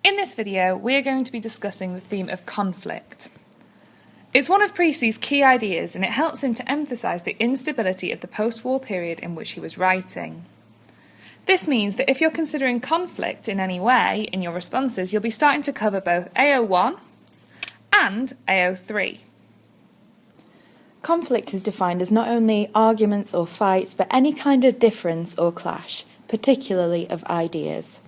In this video, we are going to be discussing the theme of conflict. It's one of Priestley's key ideas, and it helps him to emphasise the instability of the post-war period in which he was writing. This means that if you're considering conflict in any way in your responses, you'll be starting to cover both AO1 and AO3. Conflict is defined as not only arguments or fights, but any kind of difference or clash, particularly of ideas.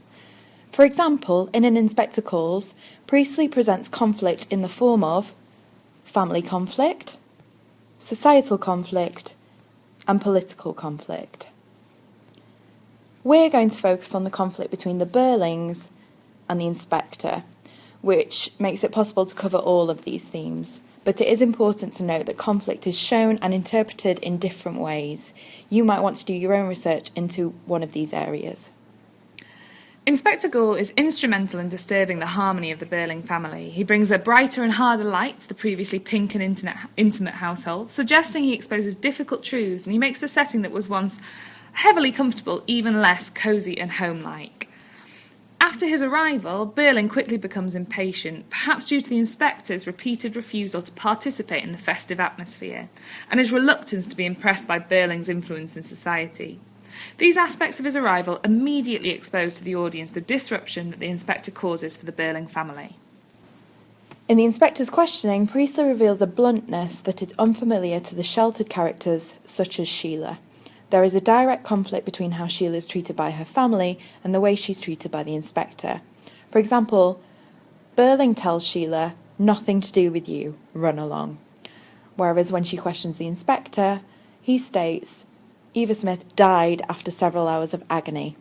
For example, in An Inspector Calls, Priestley presents conflict in the form of family conflict, societal conflict, and political conflict. We're going to focus on the conflict between the Burlings and the inspector, which makes it possible to cover all of these themes. But it is important to note that conflict is shown and interpreted in different ways. You might want to do your own research into one of these areas. Inspector Gould is instrumental in disturbing the harmony of the Burling family. He brings a brighter and harder light to the previously pink and intimate household, suggesting he exposes difficult truths, and he makes the setting that was once heavily comfortable even less cosy and home-like. After his arrival, Burling quickly becomes impatient, perhaps due to the inspector's repeated refusal to participate in the festive atmosphere, and his reluctance to be impressed by Burling's influence in society. These aspects of his arrival immediately expose to the audience the disruption that the inspector causes for the Burling family. In the inspector's questioning, Priestley reveals a bluntness that is unfamiliar to the sheltered characters such as Sheila. There is a direct conflict between how Sheila is treated by her family and the way she's treated by the inspector. For example, Burling tells Sheila, "Nothing to do with you, run along." Whereas when she questions the inspector, he states, "Eva Smith died after several hours of agony."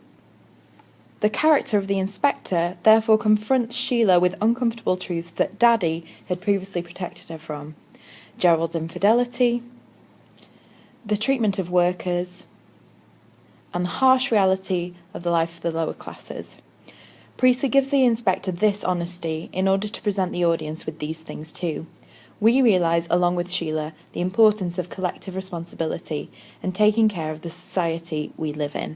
The character of the inspector therefore confronts Sheila with uncomfortable truths that Daddy had previously protected her from: Gerald's infidelity, the treatment of workers, and the harsh reality of the life of the lower classes. Priestley gives the inspector this honesty in order to present the audience with these things too. We realise, along with Sheila, the importance of collective responsibility and taking care of the society we live in.